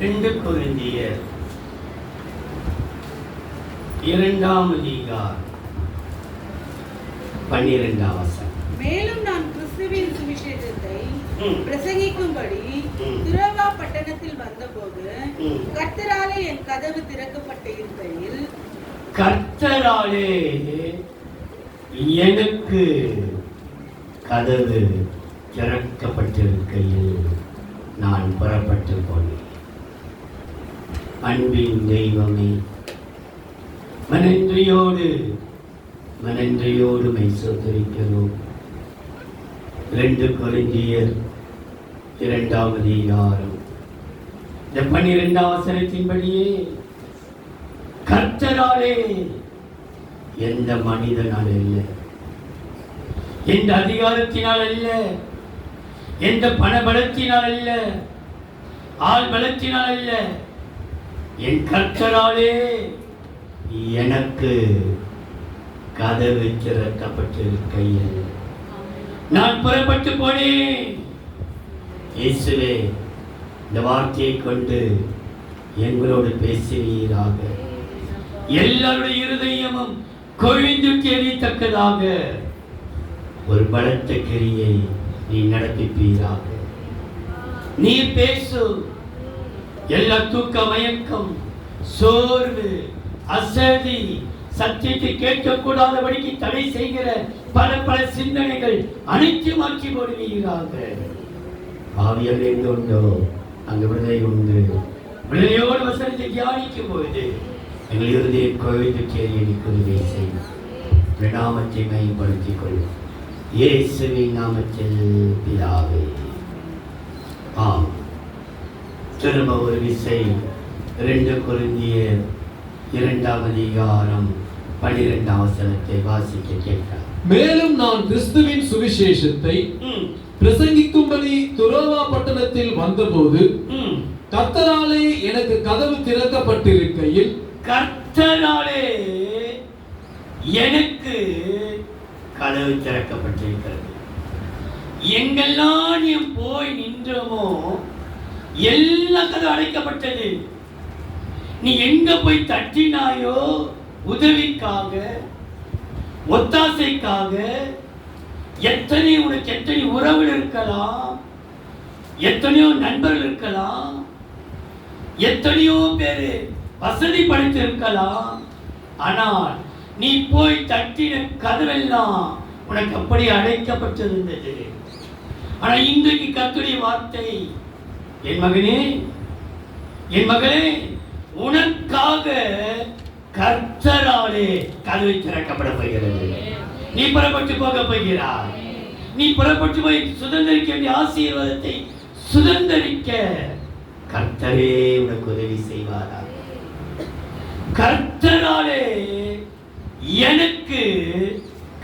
2 கொரிந்தியர் 2ஆம் அதிகாரம் 12ஆம் வசனம். மேலும் நான் கிறிஸ்துவின் சுவிசேஷத்தை பிரசங்கிக்கும்படி துரோவா பட்டணத்தில் வந்தபோது கர்த்தராலே என் கதவு திறக்கப்பட்டிருக்கையில் கர்த்தராலே எனக்கு கதவு திறக்கப்பட்டிருக்கையில் நான் புறப்பட்டு போனேன். அன்பின் தெய்வமே, மனன்றியோடு மெய்சோத்தரிக்கிறோம். 2 கொரிந்தியர் 2ஆம் அதிகாரம் 12ஆம் வசனத்தின்படியே கர்த்தராலே, எந்த மனிதனால் அல்ல, எந்த அதிகாரத்தினால் அல்ல, எந்த பணபலத்தினால் அல்ல, ஆள் பலத்தினால் அல்ல, என் கர்த்தராலே எனக்கு கதவு திறக்கப்பட்டிருக்கையில் நான் புறப்பட்டு போனேன். இயேசுவே, இந்த வார்த்தையை கொண்டு எங்களோடு பேசுவீராக. எல்லாருடைய இருதயமும் கொழிந்து எரியத்தக்கதாக ஒரு பலத்த கிரியை நீ நடப்பிப்பீராக. நீ பேசு. எல்லா தூக்க மயக்கம், சோர்வு, அசதி, சத்தியத்தை கேட்கக்கூடாதபடிக்கு தடை செய்கிற பல சிந்தனைகள் அனைத்தும் மாற்றி போடுவீராக. ஆவியால் எங்க உண்டோ அங்கு விடுதலை உண்டு. விடுதலையோடு வசனத்தை தியானிக்கும் பொழுது எங்கள் இருதய கொழுந்து கேள்வி செய்யும். நாமத்தை மேம்படுத்திக் கொள்ளும். இயேசுவின் நாமத்தில் பிதாவே, ஆம். திரும்ப ஒரு விசை 2 கொரிந்தியர் 2ஆம் அதிகாரம் 12ஆம் வசனத்தை வாசிக்க கேட்டார். மேலும் நான் கிறிஸ்துவின் சுவிசேஷத்தை பிரசங்கிக்கும்படி துரோவா பட்டணத்தில் வந்தபோது கர்த்தராலே எனக்கு கதவு திறக்கப்பட்டிருக்கையில் கர்த்தராலே எனக்கு கதவு திறக்கப்பட்டிருக்கிறது. எங்கெல்லாம் நீ போய் நின்றோமோ எல்லா கதவு அடைக்கப்பட்டது. நீ எங்க போய் தட்டினாயோ உதவிக்காக, ஒத்தாசைக்காக, உனக்கு எத்தனை உறவுகள் இருக்கலாம், எத்தனையோ நண்பர்கள் இருக்கலாம், எத்தனையோ பேரு வசதி படைத்து இருக்கலாம். ஆனால் நீ போய் தட்டின கதவெல்லாம் உனக்கு அப்படி அடைக்கப்பட்டிருந்தது. ஆனா இன்றைக்கு கர்த்தருடைய வார்த்தை, என் மகனே, என் மகளே, உனக்காக கர்த்தராலே கதவை திறக்கப்பட போகிறது. நீ புறப்பட்டு போக போகிறாய். நீ புறப்பட்டு போய் சுதந்திரிக்க வேண்டிய ஆசீர்வாதத்தை சுதந்திரிக்க கர்த்தரே உனக்கு உதவி செய்வாரா. கர்த்தராலே எனக்கு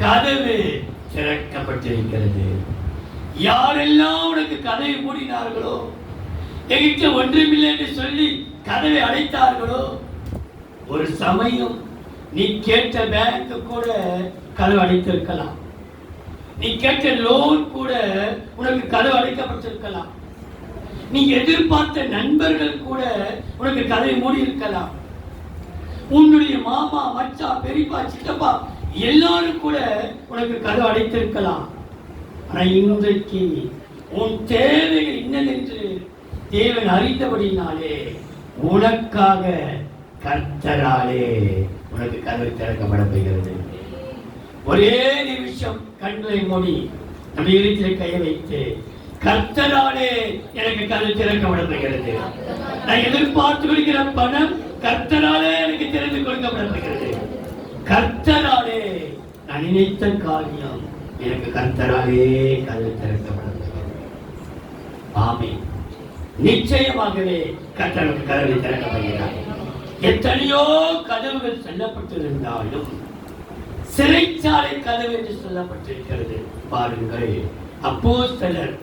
கதவு திறக்கப்பட்டிருக்கிறது. யாரெல்லாம் உனக்கு கதவை மூடினார்களோ, எங்கிட்ட ஒன்றுமில்லை என்று சொல்லி கதவை அடைத்தார்களோ, ஒரு சமயம் நீ கேட்ட பேங்க் கூட கதவு அடைத்திருக்கலாம். நீ கேட்ட லோன் கூட உனக்கு கதவு அடைக்கப்பட்டிருக்கலாம். நீ எதிர்பார்த்த நண்பர்கள் கூட உனக்கு கதவை மூடி இருக்கலாம். உன்னுடைய மாமா, மச்சா, பெரியப்பா, சித்தப்பா எல்லாரும் கூட உனக்கு கதவு அடைத்திருக்கலாம். ஆனா இன்றைக்கு உன் தேவைகள் என்னதென்று தேவன் அறிந்தபடினாலே உனக்காக கர்த்தராலே உனக்கு கதவு திறக்கப்பட போகிறது. ஒரே நிமிஷம் கண்களை மூடி நம்முடைய இருதயத்திலே கையை வைத்து, கர்த்தராலே எனக்கு கதவு திறக்கப்பட போகிறது. நான் எதிர்பார்த்து கொள்கிற பணம் கர்த்தராலே எனக்கு திறந்து கொடுக்கப்பட போகிறது. கர்த்தராலே நான் நினைத்த காரியம் எனக்கு கர்த்தராலே கதவு திறக்கப்பட போகிறது. ஆமென். நிச்சயமாகவே கர்த்தருக்கு கதவை திறக்கப்படுகிறார். எத்தனையோ கதவுகள் சொல்லப்பட்டிருந்தாலும் சிறைச்சாலை கதவு என்று சொல்லப்பட்டிருக்கிறது. பாருங்கள், அப்போஸ்தலர்,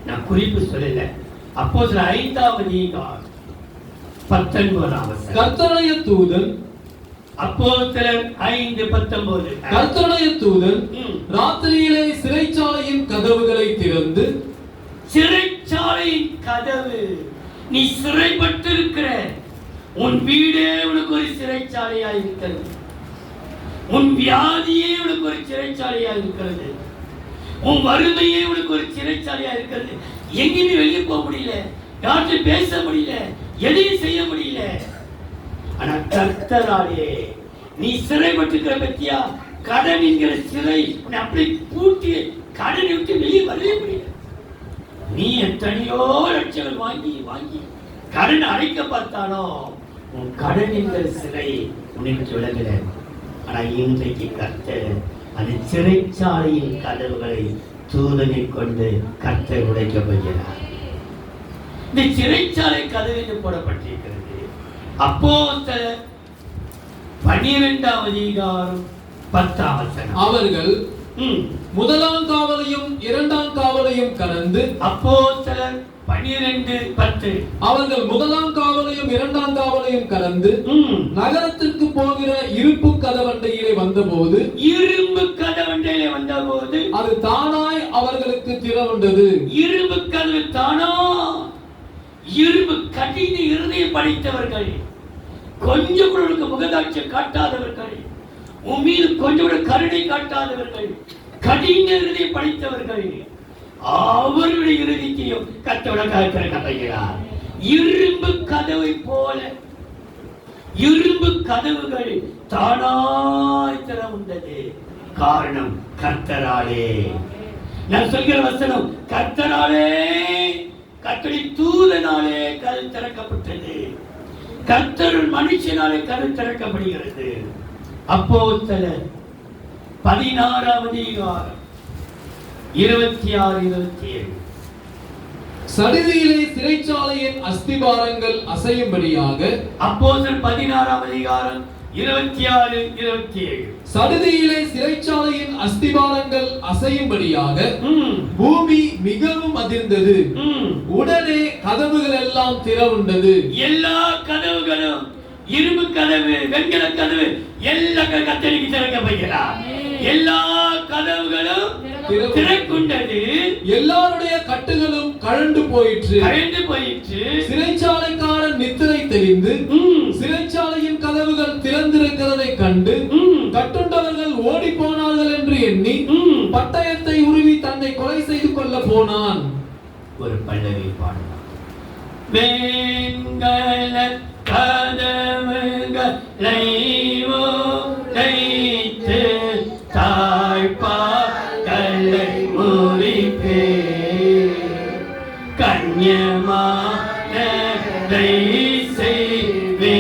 நான் குறிப்பு சொல்லல, அப்போஸ்தலர் 5ஆம் அதிகாரம் 19ஆம் வசனம். கர்த்தருடைய தூதன், அப்போஸ்தலர் 5:19. கர்த்தருடைய தூதன் ராத்திரியிலே சிறைச்சாலையின் கதவுகளை திறந்து, சிறைச்சாலையின் கதவு நீ சிறைப்பட்டிருக்கிற உன் வீடே உனக்கு ஒரு சிறைச்சாலையா இருக்கிறது. உன் வியாதியே உனக்கு ஒரு சிறைச்சாலையா இருக்கிறது. உன் வறுமையே உனக்கு ஒரு சிறைச்சாலையா இருக்கிறது. எங்கேயுமே வெளியே போக முடியல, யார்கிட்ட பேச முடியல, எதையும் செய்ய முடியல. ஆனா கர்த்தராலே நீ சிறைப்பட்டிருக்கிற பத்தியா, கடன் என்கிற சிறை உன்னை அப்படி பூட்டி கடனை விட்டு வெளியே வரவே முடியல. நீ எத்தனையோ லட்சங்கள் வாங்கி வாங்கி கடன் அடைக்க பார்த்தானோ உன் கடன் என்கிற சிறை உன்னை விட்டு விலகல. ஆனா இன்றைக்கு கர்த்தர் அந்த சிறைச்சாலையின் கதவுகளை தூதனை கொண்டு கர்த்தர் உடைக்க போகிறார். இந்த சிறைச்சாலை கதவு போடப்பட்டிருக்கிறது. அப்போஸ்தலர் 12ஆம் அதிகாரம் 10ஆம் வசனம். அவர்கள் முதலாம் காவலையும் இரண்டாம் காவலையும் கடந்து. அப்போஸ்தலர் 12:10. அவர்கள் முதலாம் காவலையும் இரண்டாம் காவலையும் கடந்து நகரத்திற்கு போகிற இருப்பு கதவண்டையிலே வந்தபோது அது தானாய் அவர்களுக்கு திறவுண்டது. இரும்பு கதவு தானா, இரும்பு கடின இருதயம் படைத்தவர்கள், கொஞ்சம் கூட முகதாட்சியம் காட்டாதவர்கள், உன் மீது கொஞ்சம் கூட கருணை காட்டாதவர்கள், கடின இருதயம் படைத்தவர்கள், அவர்களுடைய இருதயத்தையும் கர்த்தருடைய திறக்கப்படுகிறார். இரும்பு கதவை போல இரும்பு கதவுகள் தானாய் திறவுண்டது. காரணம் கர்த்தராலே. நான் சொல்கிற வசனம் கர்த்தராலே, கர்த்தருடைய தூதனாலே கதவு திறக்கப்பட்டது. கர்த்தர் மனுஷனாலே கதவு திறக்கப்படுகிறது. அப்போஸ்தலர் 16ஆம் அதிகாரம் 26-27. சடுதியிலே சிறைச்சாலையின் அஸ்திபாரங்கள் அசையும்படியாக. அப்போஸ்தலர் 16ஆம் அதிகாரம் 26-27. சடுதியிலே சிறைச்சாலையின் அஸ்திபாரங்கள் அசையும்படியாக பூமி மிகவும் அதிர்ந்தது. உடனே கதவுகள் எல்லாம் திறவுண்டது. எல்லா கதவுகளும், இரும்பு கதவு, வெண்கல கதவு, எல்லா கத்தரிக்கு திறக்கப்படுகிறார். எல்லா கதவுகளும் திறக்குண்டது. எல்லாருடைய கட்டுகளும் கழண்டு போயிற்று. சிறைச்சாலைக்காரன் நித்திரை தெரிந்து சிறைச்சாலையின் கதவுகள் திறந்திருக்கிறதை கண்டு கட்டுண்டவர்கள் ஓடி போனார்கள் என்று எண்ணி பட்டயத்தை உருவி தன்னை கொலை செய்து கொள்ள போனான். ஒரு பல்லவி பாடலாம். வெண்கல கதவுகளை உடைத்து தாழ்பாக்களை முறிப்பே, கன்யமானதை செய்வே.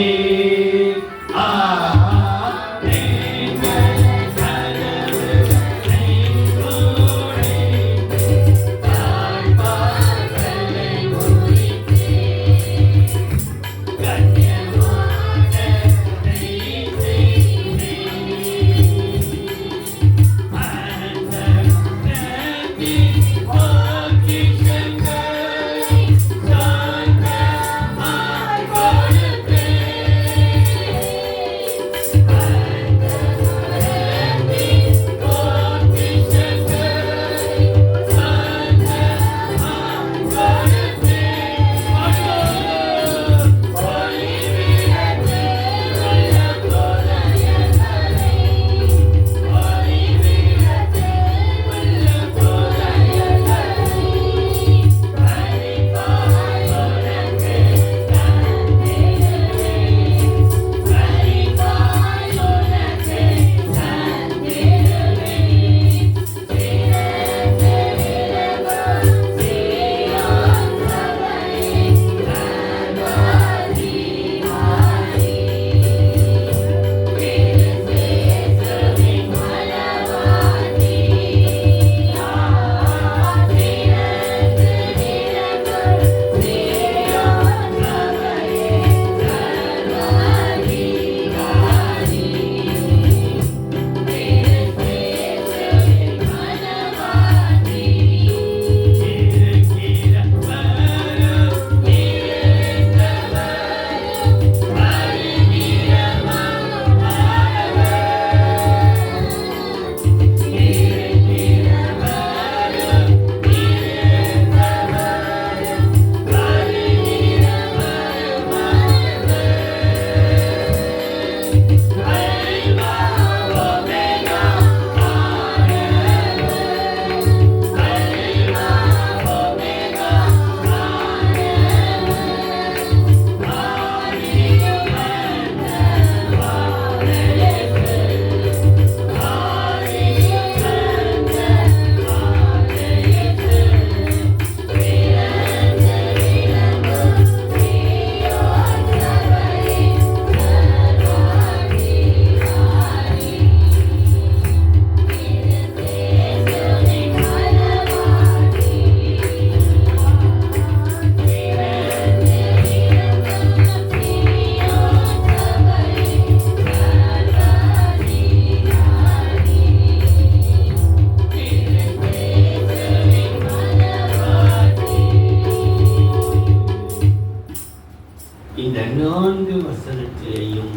இந்த 4 வசனத்திலேயும்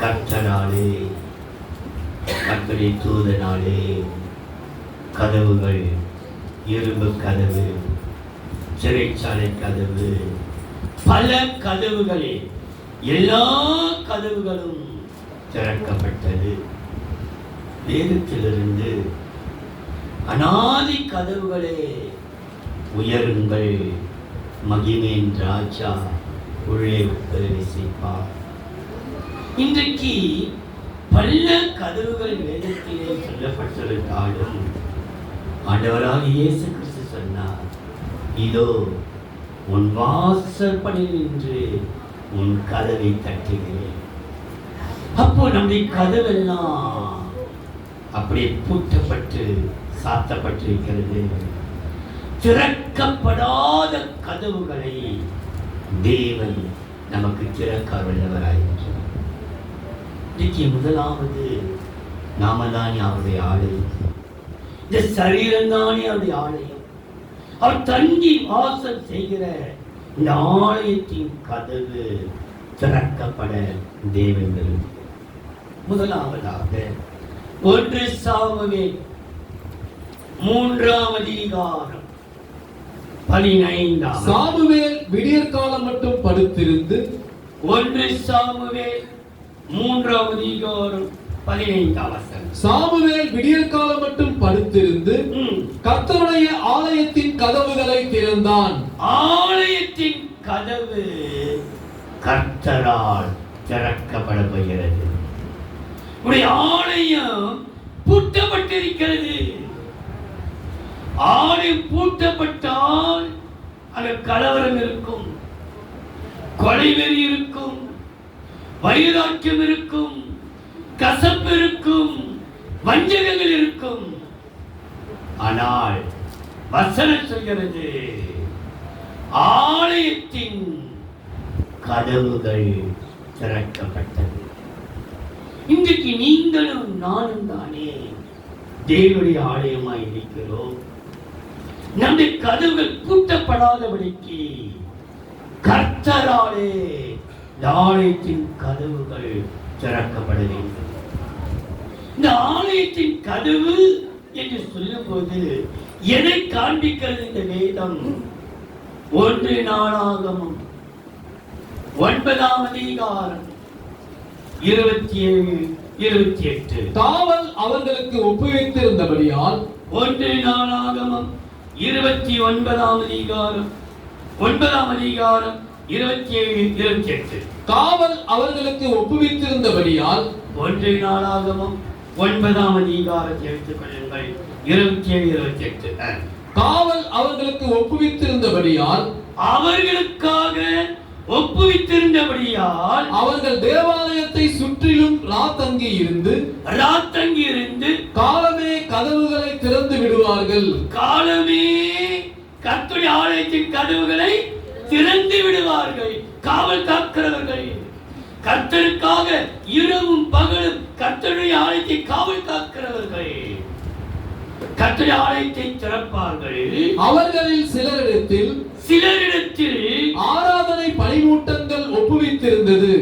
கர்த்தராலே, கர்த்தருடைய தூதனாலே கதவுகள், இரும்பு கதவு, சிறைச்சாலை கதவு, பல கதவுகளே, எல்லா கதவுகளும் திறக்கப்பட்டது. வேதத்திலிருந்து அநாதி கதவுகளே உயருங்கள், மகிமையின் ராஜா உள்ளே பிரவேசிப்பார். இன்றைக்கு பல கதவுகள் வேதத்திலே சொல்லப்பட்டிருந்தாலும் ஆண்டவராக இயேசு கிறிஸ்து சொன்னார், இதோ உன் வாசற்படியில் நின்று உன் கதவை தட்டுகிறேன். அப்போ நம்முடைய கதவெல்லாம் அப்படியே பூட்டப்பட்டு சாத்தப்பட்டிருக்கிறது. திறக்கப்படாத கதவுகளை தேவன் நமக்கு திறக்க வல்லவராயிருக்கிறார். இன்னைக்கு முதலாவது நாம தானே அவருடைய ஆலயம், இந்த சரீரம் தானே அவருடைய ஆலயம். அவர் தங்கி வாசல் செய்கிற இந்த ஆலயத்தின் கதவு திறக்கப்பட தேவன் முதலாவதாக 1 சாமுவேல் 3ஆம் அதிகாரம் 15. சாமுவேல் விடியற்காலம் மட்டும் படுத்திருந்து 1 சாமுவேல் 3ஆம் அதிகாரம் 15 வசனம். சாமுவேல் விடியற்காலம் மட்டும் படுத்திருந்து கர்த்தருடைய ஆலயத்தின் கதவுகளை திறந்தான். ஆலயத்தின் கதவு கர்த்தரால் திறக்கப்பட போகிறது. உடைய ஆலயம் பூட்டப்பட்டிருக்கிறது. ஆலயம் பூட்டப்பட்டால் அங்க கலவரம் இருக்கும், கொலைவெறி இருக்கும், வைராக்கியம் இருக்கும், கசப்பு இருக்கும், வஞ்சகங்கள் இருக்கும். ஆனால் வசனம் சொல்கிறது, ஆலயத்தின் கதவுகள் திறக்கப்பட்டது. இன்றைக்கு நீங்களும் நானும் தானே தேவனுடைய ஆலயமாய் இருக்கிறோம். நம்முடைய கதவுகள் பூட்டப்படாதபடிக்கு கர்த்தராலே இந்த ஆலயத்தின் கதவுகள் திறக்கப்பட வேண்டும். இந்த ஆலயத்தின் கதவு என்று சொல்லும் போது எதை காண்பிக்கிறது இந்த வேதம்? 1 நாளாகமம் 9ஆம் அதிகாரம் 27, 28. காவல் அவர்களுக்கு ஒப்புவித்திருந்தபடியால் 1 நாளாகமம் 29ஆம் அதிகாரம் 9ஆம் அதிகாரம் 27, 28. காவல் அவர்களுக்கு ஒப்புவித்திருந்தபடியால் 1 நாளாகமம் 9ஆம் அதிகாரத்தை எடுத்துக் கொள்ளுங்கள். 27, 28. காவல் அவர்களுக்கு ஒப்புவித்திருந்தபடியால் அவர்களுக்காக ஒப்புவித்திருந்தபடியால் அவர்கள் தேவாலயத்தை சுற்றிலும் ராத்தங்கி இருந்து காலமே கதவுகளை திறந்து விடுவார்கள். காலமே கர்த்தருடைய ஆலயத்தின் கதவுகளை திறந்து விடுவார்கள். காவல் காக்கிறவர்கள் கர்த்தருக்காக இரவும் பகலும் கர்த்தருடைய ஆலயத்தை காவல் காக்கிறவர்கள் கர்த்தருடைய ஆலயத்தை திறப்பார்கள். அவர்களில் சிலரிடத்தில் ஆராதனை பணிமூட்டங்கள் ஒப்புவித்திருந்தது.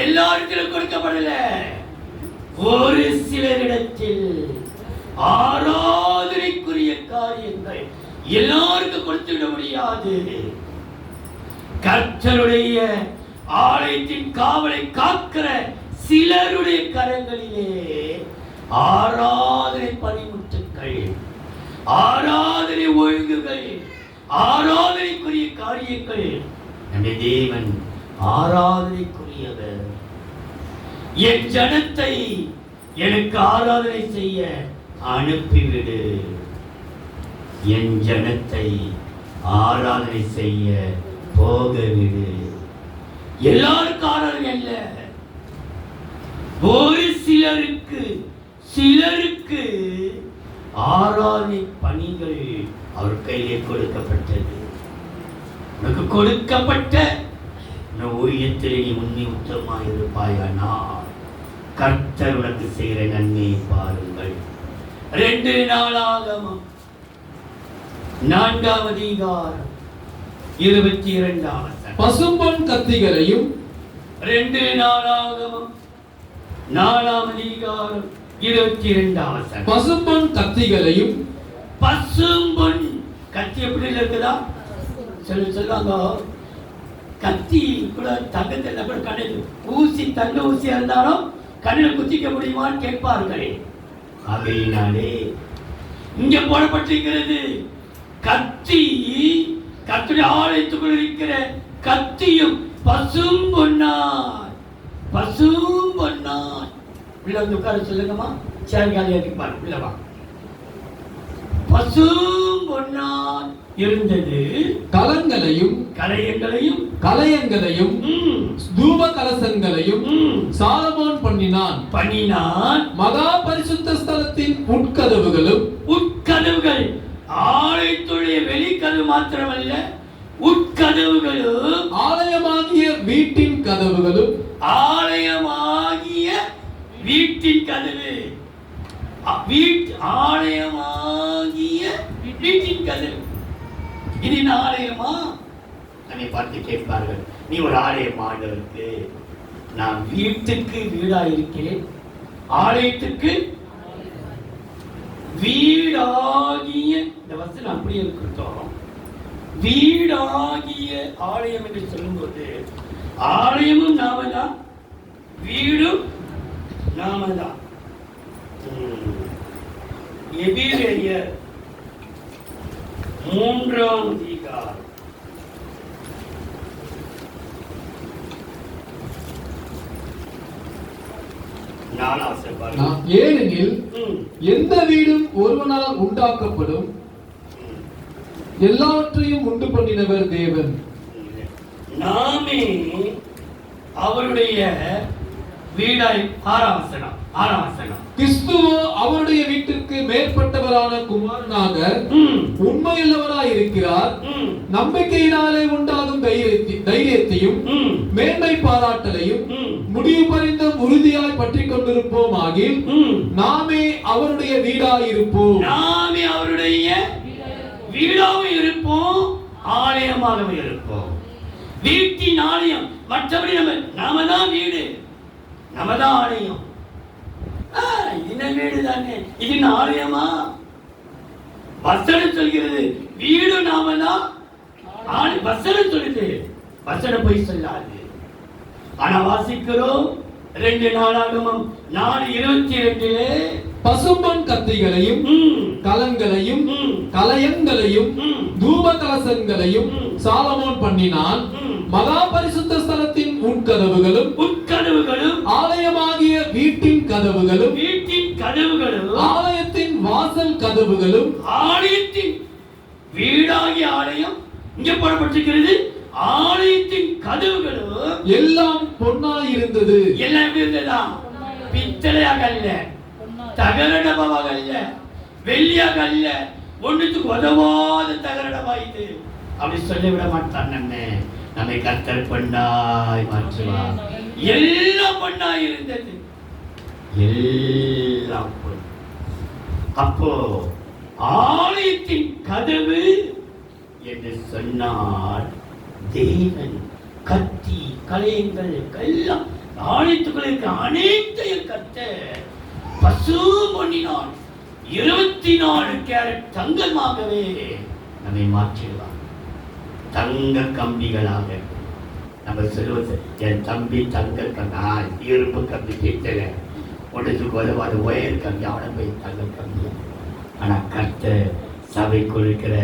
எல்லாருக்கும் கொடுக்கப்படல, ஒரு சிலரிடத்தில் ஆராதனைக்குரிய காரியங்கள் எல்லாருக்கும் கொடுத்து விட முடியாது. கர்த்தருடைய ஆலயத்தின் காவலை காக்கிற சிலருடைய கரங்களிலே ஆராதனை பணிமுட்டுக்கள், ஆராதனை ஒழுங்குகள், ஆராதனைக்குரிய காரியங்கள். நம்முடைய தேவன் ஆராதனைக்குரியவர். என் ஜனத்தை எனக்கு ஆராதனை செய்ய அனுப்பிவிடு. என் ஜனத்தை ஆராதனை செய்ய போகவிடு. எல்லாருக்கும் ஆராதனை அல்ல, ஒரு சிலருக்கு ஆராதனை பணிகள் அவர் கையிலே கொடுக்கப்பட்டது. உனக்கு கொடுக்கப்பட்ட ஊழியத்தில் நீ உண்மை உத்தமமாக இருப்பாயானால் கர்த்தர் உனக்கு செய்கிற நன்மையை பாருங்கள். 2 நாளாகமம் 4ஆம் அதிகாரம் 22ஆம் வசனம். பசும்பொன் கத்திகளையும் 2 நாளாகமம் 4ஆம் அதிகாரம் 22 வசனம். பசும்பொன் கத்திகளையும் பசும்பொன் கத்தி எப்படி இருக்குதா சொல்லுவாங்க. கத்தி கூட தங்கத்தில் கூட கண்ணில் ஊசி தங்க ஊசியா இருந்தாலும் கண்ணில் குத்திக்க முடியுமான்னு கேட்பார்கள். ஆகையினாலே இங்க போடப்பட்டிருக்கிறது கத்தி, கத்துடைய ஆலயத்துக்குள் இருக்கிற கத்தியும் பசும்பொன்னார். பசும்பொன்னார் உள்ள வந்து உட்கார சொல்லுங்கம்மா. சேர் காலியா இருப்பார் உள்ளவா. பசும்பொன்னார் இருந்தது. கலங்களையும் கலயங்களையும் தூப கலசங்களையும் சாலமோன் பண்ணினான். மகா பரிசுத்த ஸ்தலத்தின் உட்கதவுகள் ஆலயத்துடைய வெளிக்கதவு மாத்திரமல்ல, உட்கதவுகளும் ஆலயமாகிய வீட்டின் கதவுகளும் ஆலயமாகிய வீட்டின் கதவு. இது என்ன ஆலயமா? நம்மை பார்த்து கேட்பார்கள், நீ ஒரு ஆலயம் ஆண்டவருக்கு. நான் வீட்டுக்கு வீடா இருக்கிறேன், ஆலயத்துக்கு வீடாகிய. இந்த வசனம் அப்படியே இருக்கட்டும். வீடாகிய ஆலயம் என்று சொல்லும்போது ஆலயமும் நாம தான், வீடும் நாம தான். எபிரேயர் 3ஆம் அதிகாரம் 4ஆம் வசனம். ஏனெனில் எந்த வீடும் ஒருவனால் உண்டாக்கப்படும், எல்லாவற்றையும் உண்டு பண்ணினவர் தேவன். நாமே அவருடைய வீடாய். 6ஆம் வசனம். கிறிஸ்துவோ அவருடைய வீட்டிற்கு மேற்பட்டவரான குமாரனாக உண்மையுள்ளவராய் இருக்கிறார். நம்பிக்கையினாலே உண்டாகும் தைரியத்தையும் மேன்மை பாராட்டலையும் முடிவு பரிந்தும் உறுதியாய் பற்றி கொண்டிருப்போம் ஆகில் நாமே அவருடைய வீடாயிருப்போம். நாமே அவருடைய வீடாகவும் இருப்போம், ஆலயமாகவும் இருப்போம். வீட்டின் ஆலயம். மற்றபடி நாம தான் வீடு, நம்ம தான் ஆலயம். இது வீடு தானே, இது ஆலயமா? வசனம் சொல்கிறது வீடு நாம தான். வசனம் சொல்லுது, வசனம் போய் சொல்லாது. ஆனா வாசிக்கிறோம் 2 நாளாகமம் 4:22 பசும்பொன் கத்திகளையும் கலங்களையும் கலயங்களையும் தூப கலசங்களையும் சாலமோன் பண்ணினான். மகா பரிசுத்த ஸ்தலத்தின் உட்கதவுகளும் ஆலயமாகிய வீட்டின் கதவுகளும் ஆலயத்தின் வாசல் கதவுகளும். ஆலயத்தின் வீடாகிய ஆலயம் இங்கே போடப்பட்டிருக்கிறது. ஆலயத்தின் கதவுகளும் எல்லாம் பொன்னாய் இருந்தது. எல்லாம் எப்படி இருந்ததா? பித்தளையாக அல்ல, தகர டபாவாக அல்ல, வெள்ளியாக அல்ல, ஒன்றுத்துக்கு உதவாத தகர டபா இது. அப்படி சொல்லிவிட மாட்டான். நம்மை கர்த்தர் பொன்னாய் மாற்றுவார். எல்லாம் பொன்னாய் இருந்தது, எல்லாம் பொன். அப்போ ஆலயத்தின் கதவு என்று சொன்னால் தேவன். கத்தி கலையங்கள் எல்லாம் ஆலயத்துக்குள்ள இருக்கிற அனைத்தையும் கர்த்தர் பசும்பொன்னினால் 24 கேரட் தங்கமாகவே நம்மை மாற்றிடுவார். தங்க கம்பிகளாக. நம்ம சொல்லுவது, என் தம்பி தங்க கம்பி, இரும்பு கம்பி கேட்டல ஒன்றுக்கு உதவாத ஒயர் கம்பி, அவனை போய் தங்க கம்பி. ஆனா கர்த்தர் சபை கொடுக்கிற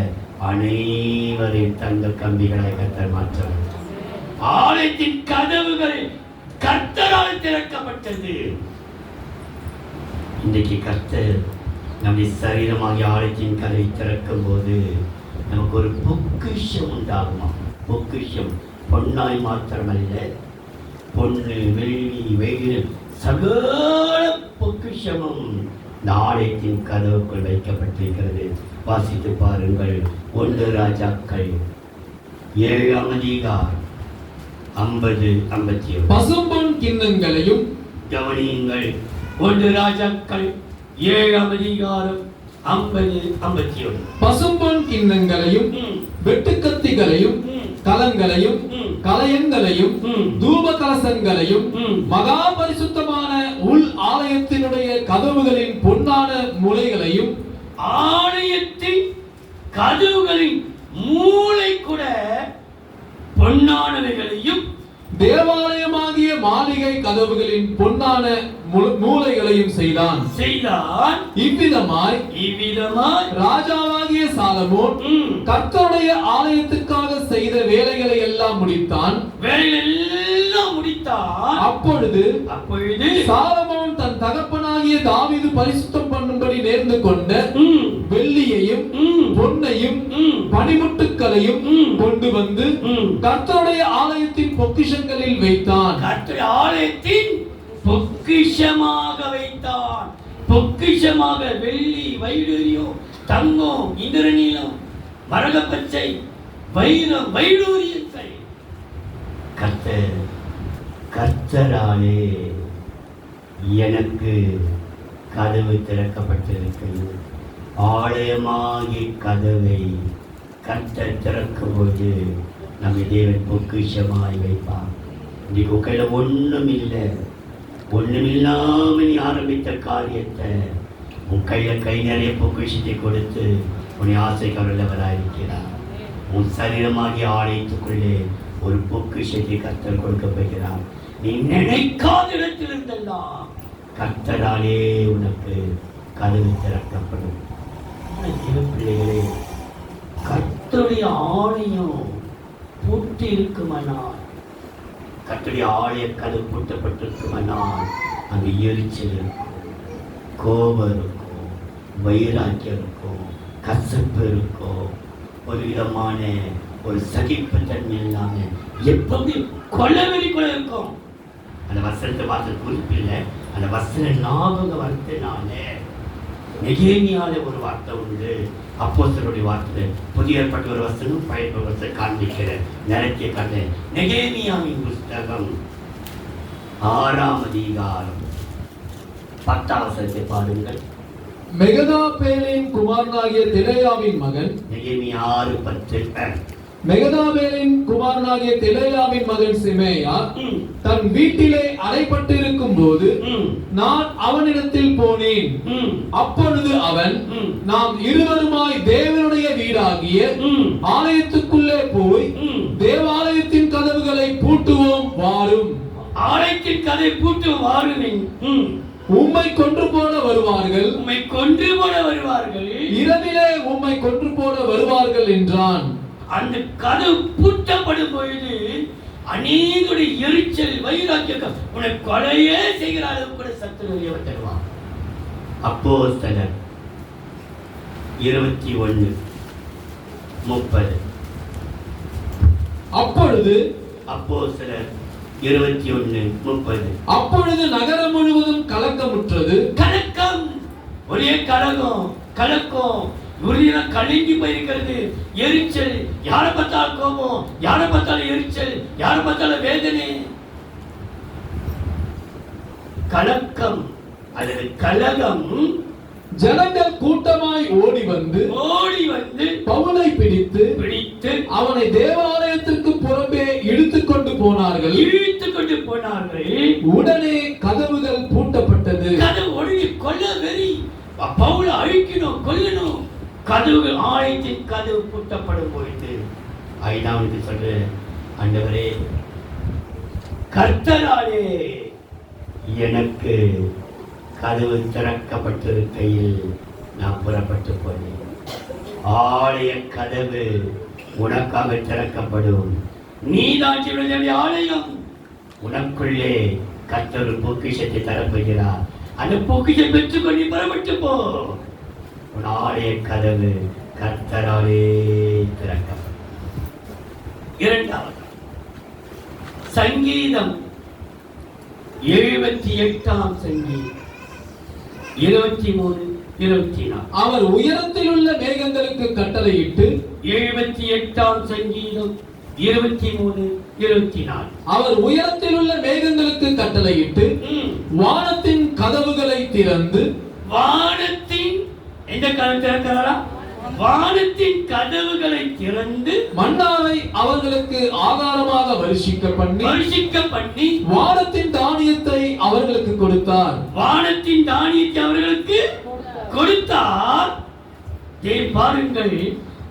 அனைவரையும் தங்க கம்பிகளை கர்த்தர் மாற்ற. ஆலயத்தின் கதவுகள் கர்த்தரால் திறக்கப்பட்டது. இன்றைக்கு கர்த்தர் நம்முடைய சரீரமாகிய ஆலயத்தின் கதவை திறக்கும் போது நமக்கு ஒரு பொக்கிஷம் உண்டாகுமா? பொக்கிஷம் பொன்னாய் மாத்திரமல்ல, பொண்ணு வெள்ளி வெயில் சகல பொக்கிஷமும் இந்த ஆலயத்தின் கதவுக்குள் வைக்கப்பட்டிருக்கிறது. வாசித்து பாருங்கள். 1 ராஜாக்கள் 7ஆம் அதிகாரம் 50-51. பசும்பொன் கிண்ணங்களையும் கவனியுங்கள். 1 ராஜாக்கள் 7ஆம் அதிகாரம் 50-51. பசும்பொன் கிண்ணங்களையும் வெட்டுக்கத்திகளையும் கலங்களையும் கலயங்களையும் தூப கலசங்களையும் மகா பரிசுத்தமான உள் ஆலயத்தினுடைய கதவுகளின் பொன்னான மூலைகளையும், ஆலயத்தின் கதவுகளின் மூலை கூட பொன்னானவைகளையும், தேவாலயமாகிய மாளிகை கதவுகளின் பொன்னான மூலைகளையும் செய்தான். இவ்விதமாய் ராஜாவாகிய சாலமோன் கர்த்தருடைய ஆலயத்துக்காக செய்த வேலைகளை எல்லாம் முடித்தான். அப்பொழுது சாலமோன் தன் தகப்பனாகிய தாவீது பரிசுத்தம் பண்ணும்படி நேர்ந்து கொண்ட வெள்ளியையும் பொன்னையும் பனிமுட்டுக்களையும் கொண்டு வந்து கர்த்தருடைய ஆலயத்தின் பொக்கிஷங்களில் வைத்தான். கர்த்தருடைய ஆலயத்தின் பொக்கிஷமாக வைத்தான். பொக்கிஷமாக வெள்ளி, வைடூரியம், தங்கம், இந்திரநீலம், மரகப்பச்சை, வைரம், வைடூரியங்கள். கர்த்தராலே எனக்கு கதவு திறக்கப்பட்டிருக்கிறது. ஆலயமாகிய கதவை கர்த்தர் திறக்கும்போது நம்ம தேவன் பொக்கிஷமாய் வைப்பான். இன்னைக்கு உட்கையில ஒண்ணுமில்லாம நீ ஆரம்பித்த காரியத்தை உன் கையில கை நிறைய பொக்கிஷத்தை கொடுத்து உன்னை ஆசைக்காரவராயிருக்கிறார். உன் சரீரமாகிய ஆலயத்துக்குள்ளே ஒரு பொக்கிஷத்தை கர்த்தர் கொடுக்க போகிறார். நீ நினைக்காத இடத்தில் இருந்தெல்லாம் கர்த்தராலே உனக்கு கதவு திறக்கப்படும். பிள்ளைகளே, கர்த்தருடைய ஆலயம் பூட்டி இருக்குமானால், கர்த்தருடைய ஆலய கதவு பூட்டப்பட்டிருக்குமானால் அங்கு எரிச்சல் இருக்கும், கோபம் இருக்கும், வைராக்கியம் இருக்கும், கசப்பு இருக்கும், ஒரு விதமான ஒரு சகிப்பு தன்மை இல்லாம எப்பவுமே கொலவெறி கூட இருக்கும். அந்த வசனத்தை பார்த்து குறிப்பில்லை, அந்த வசன ஞாபகம் வரதுனால நெகேமியால ஒரு வார்த்தை உண்டு, அப்போஸ்தலருடைய வார்த்தை, புதிய ஏற்பாட்டு ஒரு வசனம் பழைய வசனத்தை காண்பிக்கிற நிறைய கதை. நெகேமியாவின் புஸ்தகம் 6ஆம் அதிகாரம் 10ஆம் வசனத்தை பாருங்கள். மெகதாபேலின் குமாரனாகிய தெலாயாவின் மகன், நெகேமியா 6:10. மெகதாபேலின் குமாரனாகிய தெலாயாவின் மகன் சிமேயா தன் வீட்டிலே அடைப்பட்டிருக்கும் போது நான் அவனிடத்தில் போனேன். அப்பொழுது அவன், நாம் இருவருமாய் தேவனுடைய வீடாகிய ஆலயத்துக்குள்ளே போய் தேவாலயத்தின் கதவுகளை பூட்டுவோம் வாரும். ஆலயத்தின் கதவை பூட்டுவோம் வாரும். உம்மை கொன்று போட வருவார்கள், உம்மை கொன்று போட வருவார்கள், இரவிலே உம்மை கொன்று போட வருவார்கள் என்றான். அந்த கதவு பூட்டப்படும் பொழுது அநேகருடைய எரிச்சல், வைராக்கியம் உன்னை கொலையே செய்கிற அளவுக்கு கூட சத்துருவை தருவான். அப்போஸ்தலர் 21:30. அப்பொழுது அப்போஸ்தலர் 21:30. அப்பொழுது நகரம் முழுவதும் கலக்கமுற்றது. கலக்கம், ஒரே கலக்கம், உறுதியாக கலங்கி போயிருக்கிறது. எரிச்சல், யாரை பார்த்தாலும் கோபம், யாரை பார்த்தாலும் எரிச்சல், யாரை பார்த்தாலும் வேதனை, கலக்கம் அல்லது கலகம். ஜனங்கள் கூட்டமாய் ஓடி வந்து பவுலை பிடித்து அவனை தேவாலயத்திற்கு புறம்பே இழுத்துக் கொண்டு போனார்கள். உடனே கதவுகள் பூட்டப்பட்டது. உடனே கொல்ல வெறி, பவுலை அழிக்கணும், கொல்லணும். கதவுகள், ஆலயத்தின் கதவு பூட்டப்படும் பொழுது 5வது சொல்ற, ஆண்டவரே கர்த்தராலே எனக்கு கதவு திறக்கப்பட்டிருக்கையில் நான் புறப்பட்டு போனேன். ஆலய கதவு உனக்காக திறக்கப்படும். நீதான் ஜீவனுடைய ஆலயம். உனக்குள்ளே கர்த்தர் பொக்கிஷத்தை தரப்போகிறார். அந்த பொக்கிஷத்தை பெற்றுக்கொண்டு புறப்பட்டு போ. உன் ஆலய கதவு கர்த்தராலே திறக்கப்படும். 2வது சங்கீதம் 78ஆம் சங்கீதம் 23-24. அவர் உயரத்தில் உள்ள மேகங்களுக்கு கட்டளையிட்டு 78ஆம் சங்கீதம் 23-24. அவர் உயரத்தில் உள்ள மேகங்களுக்கு கட்டளையிட்டு வானத்தின் கதவுகளை திறந்து, வானத்தின் எந்த கதவு திறக்கிறாரா? வானத்தின் கதவுகளை திறந்து மன்னாவை அவர்களுக்கு ஆகாரமாக வருஷிக்க பண்ணி வானத்தின் தானியத்தை அவர்களுக்கு கொடுத்தார். வானத்தின் தானியத்தை அவர்களுக்கு கொடுத்தார். பாருங்கள்,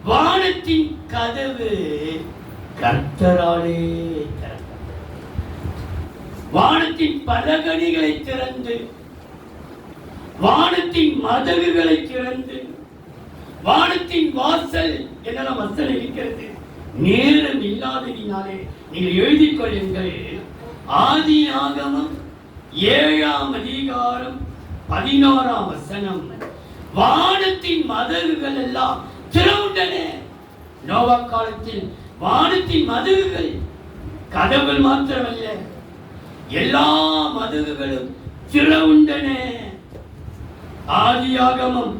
வானத்தின் கதவு கர்த்தராலே திறக்கப்பட்டது. வானத்தின் பலகணிகளை திறந்து, வானத்தின் மதகுகளை திறந்து, வானத்தின் வாசல் என்னெல்லாம் வசல் இருக்கிறது. நேரம் இல்லாததினாலே நீங்கள் எழுதிக் கொள்ளுங்கள். ஆதியாகமம் 7ஆம் அதிகாரம் 16ஆம் வசனம். வானத்தின் மதகுகள் எல்லாம் திறவுண்டன. நோவா காலத்தில் வானத்தின் மதகுகள், கதவுகள் மாத்திரமல்ல, எல்லா மதகுகளும் திறவுண்டன. ஆதியாகமம்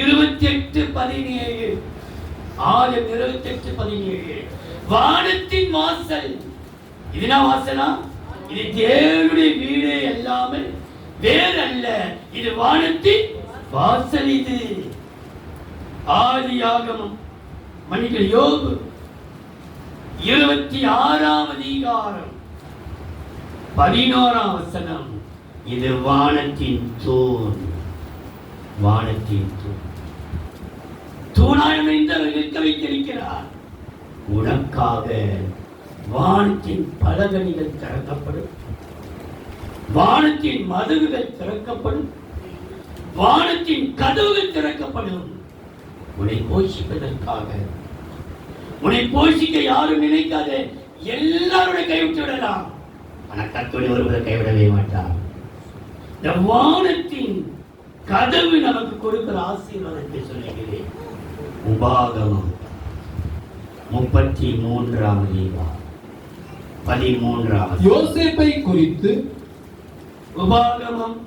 28:17. ஆதியாகமம் 28:17. வானத்தின் வாசல். இதுனா வாசலா? இது தேவனுடைய வீடே அல்லாமல் வேறல்ல. இது வானத்தின் வாசல். இது ஆதியாகமம் யோபு 26ஆம் அதிகாரம் 11ஆம் வசனம். இது வானத்தின் தூண். வானத்தின் தூண். தூணாய் அமைந்தவர் நிற்க வைத்திருக்கிறார். உனக்காக வானத்தின் பலகணிகள் திறக்கப்படும், வானத்தின் மதகுகள் திறக்கப்படும், வானத்தின் கதவுகள் திறக்கப்படும். உன்னை போஷிப்பதற்காக. உன்னை போஷிக்க யாரும் நினைக்காத. எல்லாருடைய கைவிட்டு விடலாம், ஆனால் கர்த்தருடைய ஒருவரை கைவிடவே மாட்டார். இந்த வானத்தின் கதவு நமக்கு கொடுக்கிற ஆசீர்வாதத்தை சொல்லுகிறேன். உபாகமம் 33ஆம் அதிகாரம் 13ஆம். யோசேப்பை குறித்து உபாகமம்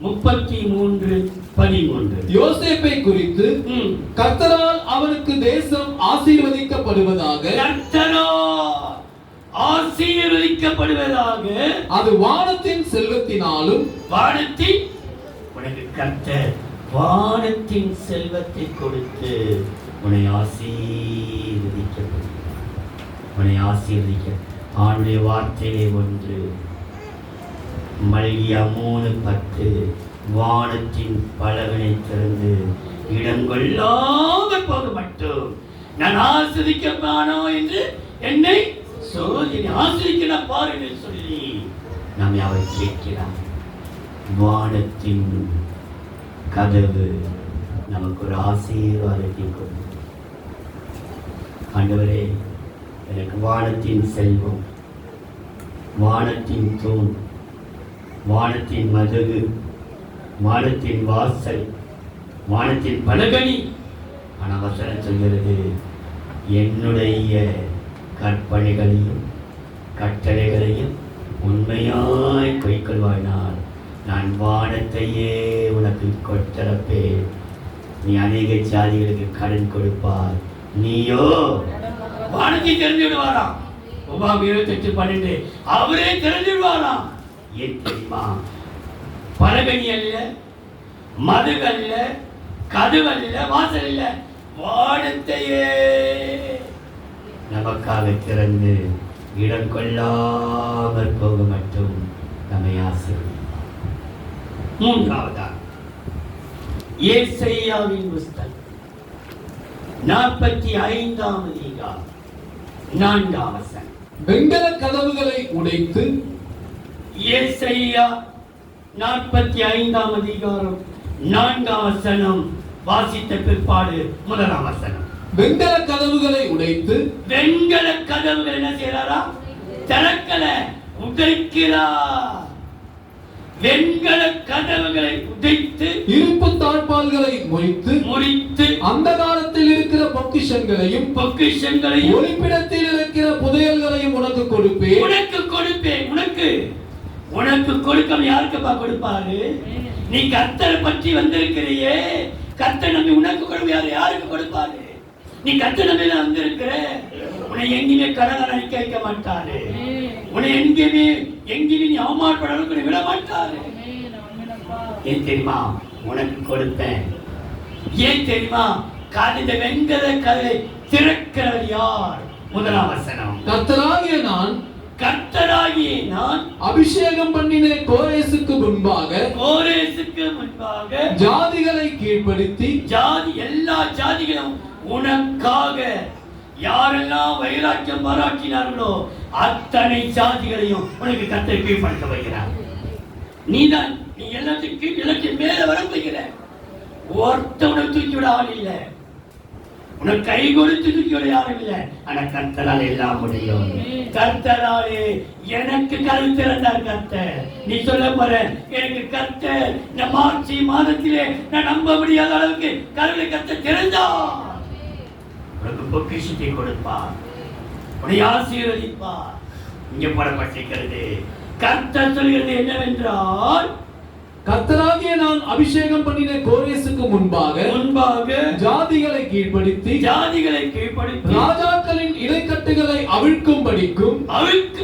33:13. யோசேப்பை குறித்து கர்த்தரால் அவனுக்கு தேசம் ஆசீர்வதிக்கப்படுவதாக, கர்த்தரால் ஆசீர்வதிக்கப்படுவதாக, அது வானத்தின் செல்வத்தினாலும், வானத்தின், உனக்கு கர்த்தர் வானத்தின் செல்வத்தை கொடுத்து உன்னை ஆசீர்வதிக்கப்படுகிறார். உன்னை ஆசீர்வதிக்க ஆண்டுடைய வார்த்தையே ஒன்று. மல்கியா 3:10. வானத்தின் பலகனை திறந்து இடங்கொள்ளாமல் போக மட்டும் நான் ஆஸ்வதிக்கப்பானோ என்று என்னை சோதனை ஆஸ்வதிக்க பாரு என்று சொல்லி நாம் அவர் கேட்கிறார். வானத்தின் கதவு நமக்கு ஒரு ஆசீர்வாதத்தை கொண்டு, ஆண்டவரே எனக்கு வானத்தின் செல்வம், வானத்தின் தூண், வானத்தின் மதகு, வானத்தின் வாசல், வானத்தின் பலகணி. ஆனால் வசனம் சொல்கிறது, என்னுடைய கற்பனைகளையும் கட்டளைகளையும் உண்மையாய் கைக்கொள்வானால் நான் வானத்தையே உனக்கு கொடுத்திருப்பேன். நீ அநேக ஜாதிகளுக்கு கடன் கொடுப்பார், நீயோ வானத்தை திறந்து விடுவாராம். உபாகம் 28:12. அவரே திறந்து விடுவாராம். ஏன் தெரியுமா? பலகணி அல்ல, மதுகு அல்ல, கதவு அல்ல, வாசல் அல்ல, வானத்தையே நமக்காக திறந்து இடம் கொள்ளாமல் போக மட்டும் நம்மை ஆசீர்வதிப்பார். மூன்றாவதாக ஏசாயாவின் புஸ்தகம் 45ஆம் அதிகாரம் 4ஆம் வசனம். வெண்கல கதவுகளை உடைத்து. ஏசாயா 45ஆம் அதிகாரம் 4ஆம் வசனம் வாசித்த பிற்பாடு 1ஆம் வசனம். வெண்கல கதவுகளை உடைத்து. வெண்கல கதவுகள் என்ன செய்யறாரா? திறக்கல, உடைக்கிறார். வெண்கல கதவுகளை உடைத்து, இருப்பு தாழ்பால்களை முறித்து, அந்த காலத்தில் இருக்கிற பொக்கிஷங்களையும் ஒளிப்பிடத்தில் இருக்கிற புதையல்களையும் உனக்கு கொடுப்பேன். உனக்கு கொடுக்க யாருக்குப்பா கொடுப்பாரு? நீ கர்த்தரை பற்றி வந்திருக்கிறியே, கர்த்தர் நம்பி உனக்கு கொடுக்க யாருக்கு கொடுப்பாரு? நீ கர்த்தர் நம்பில வந்திருக்கிற, உன்னை எங்கேயுமே கடனை நிக்க வைக்க மாட்டாரு. உன்னை எங்கேயுமே நீ அவமானப்பட அளவுக்கு விட மாட்டாரு. ஏன் தெரியுமா? உனக்கு கொடுப்பேன். ஏன் தெரியுமா? இந்த வெண்கல கதவை திறக்கிறவர் யார்? முதலாம் வசனம். கர்த்தராகிய நான் அபிஷேகம் பண்ணின கோரேசுக்கு முன்பாக ஜாதிகளை கீழ்ப்படுத்தி எல்லா ஜாதிகளும் உனக்காக யாரெல்லாம் வைராக்கியம் பாராட்டினார்களோ அத்தனை ஜாதிகளையும் உனக்கு கர்த்தர் கீழ்ப்படுத்த வைக்கிறார். நீ எல்லாத்தையும் மேல வர வைக்கிற. ஒருத்தவனை தூக்கி விட ஆள் இல்லை, உனக்கு கை கொடுத்து தூக்கி விட யாரும் இல்லை. ஆனா கர்த்தரால் எல்லாம் முடியும். கர்த்தராலே எனக்கு கதவு திறந்தார் கர்த்தர். நீ சொல்ல போற எனக்கு கர்த்தர் இந்த மார்ச் மாதத்திலே நான் நம்ப முடியாத அளவுக்கு கதவை கர்த்தர் திறந்தார். உனக்கு பொக்கிஷத்தை கொடுப்பார், உன்னை ஆசீர்வதிப்பார். இங்கே போடப்பட்டிருக்கிறது. கர்த்தர் சொல்கிறது என்னவென்றால், கர்த்தராகிய நான் அபிஷேகம் பண்ணின கோரேசுக்கு முன்பாக ஜாதிகளை கீழ்ப்படுத்தி ராஜாக்களின் இடைக்கட்டுகளை அவிழ்க்கும்படிக்கும்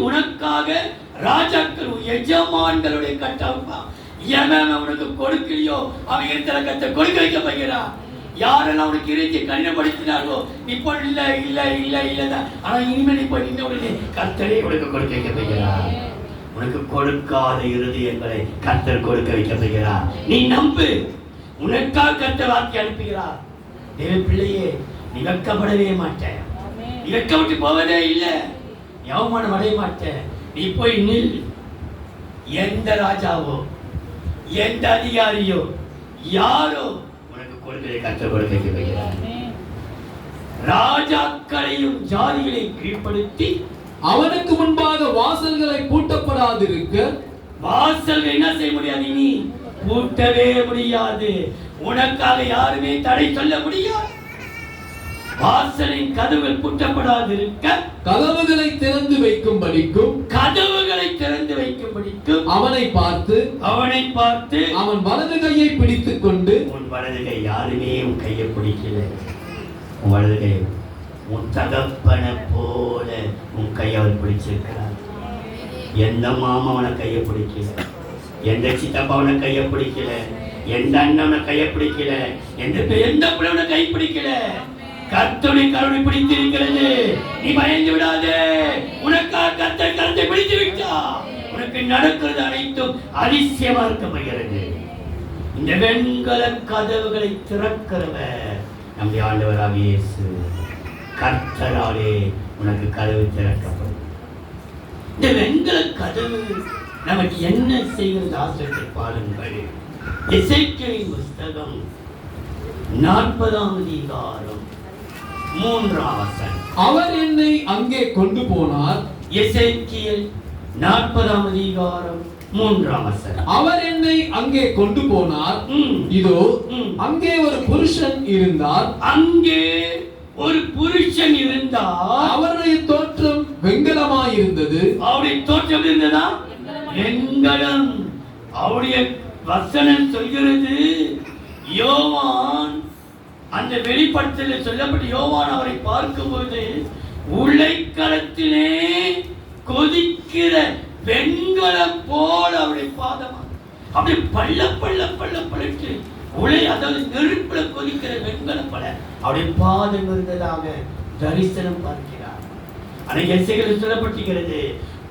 உனக்காக ராஜாக்கள் எஜமான்களுடைய கட்டமைப்பா எவன் உனக்கு கொடுக்கலையோ அவன் இருக்கிற கத்தை கொடுக்க வைக்க போகிறான். யாரெல்லாம் உனக்கு இறைச்சி கடினப்படுத்தினார்களோ இப்போ இல்ல இல்ல இல்ல இல்லதான், ஆனா இனிமேல் இப்போ இன்னொரு கர்த்தரே உனக்கு கொடுக்க வைக்க போகிறார். உனக்கு கொடுக்காத இருதயங்களை கர்த்தர் கொடுக்க வைக்க போகிறார். நீ நம்பு, உனக்காக கர்த்தர் வாக்கி அனுப்புகிறார். தேவ பிள்ளையே, நீ வெட்கப்படவே மாட்டேன், நீ வெட்கப்பட்டு போவதே இல்லை, நீ அவமானம் அடைய மாட்டேன். நீ போய் நில். எந்த ராஜாவோ எந்த அதிகாரியோ யாரோ உனக்கு கொடுக்கலை கர்த்தர் கொடுக்க வைக்க போகிறார். ராஜாக்களையும் ஜாதிகளையும் கீழ்ப்படுத்தி அவனுக்கு முன்பாக வாசல்களை பூட்டப்படாதிருக்க. வாசல்கள் என்ன செய்ய முடியாது? நீ பூட்டவே முடியாது. உனக்காக யாருமே தடை சொல்ல முடியாது. வாசலின் கதவுகள் பூட்டப்படாதிருக்க கதவுகளை திறந்து வைக்கும்படிக்கும் அவனை பார்த்து அவன் வலது கையை பிடித்துக் கொண்டு, உன் வலது கை யாருமே உன் கையை பிடிக்கல, உன் வலது கை உன் தகப்பனை போல உன் கையை அவர் பிடிச்சிருக்கிறார். எந்த மாமா அவனை கையை பிடிக்கல, எந்த சித்தப்பா அவனை கையை பிடிக்கல, எந்த அண்ணனை கையை பிடிக்கல, எந்த பிள்ளைவனை கை பிடிக்கல. கர்த்தருடைய கருணை பிடித்திருக்கிறது. நீ பயந்து விடாதே. உனக்காக கர்த்தர் கருத்தை பிடித்து விட்டா. உனக்கு நடக்கிறது அனைத்தும் அதிசயமா இருக்க போகிறது. இந்த வெண்கல கதவுகளை திறக்கிறவர் நம்முடைய ஆண்டவராக இயேசு. கர்த்தராலே உனக்கு கதவு திறக்கப்படும். இந்த வெண்கல கதவு நமக்கு என்ன செய்கிறது? ஆசிரியத்தை பாருங்கள். எசேக்கியேலின் புஸ்தகம் 40ஆம் அதிகாரம் 3ஆம் வசனம். அவர் என்னை அங்கே கொண்டு போனார். எசேக்கியேல் 40ஆம் அதிகாரம் 3ஆம் வசனம். அவர் என்னை அங்கே கொண்டு போனார். இதோ அங்கே ஒரு புருஷன் இருந்தார். அவருடைய தோற்றம் வெண்கலமாயிருந்தது. அவருடைய தோற்றம் இருந்ததா? வெண்கலம். அவருடைய வசனம் சொல்கிறது, யோவான் அந்த வெளிப்படுத்தலில் சொல்லப்பட்ட யோவான் அவரை பார்க்கும்போது உலைக்களத்திலே கொதிக்கிற வெண்கலம் போல அவருடைய பாதமா அப்படி பள்ள பள்ள பள்ள பழச்சு உலை, அதாவது நெருப்புல கொதிக்கிற வெண்கலம் பல அவருடைய பாதம் இருந்ததாக தரிசனம் பார்க்கிறார். அன்னைக்கு எசேக்கியேலில் சொல்லப்பட்டிருக்கிறது,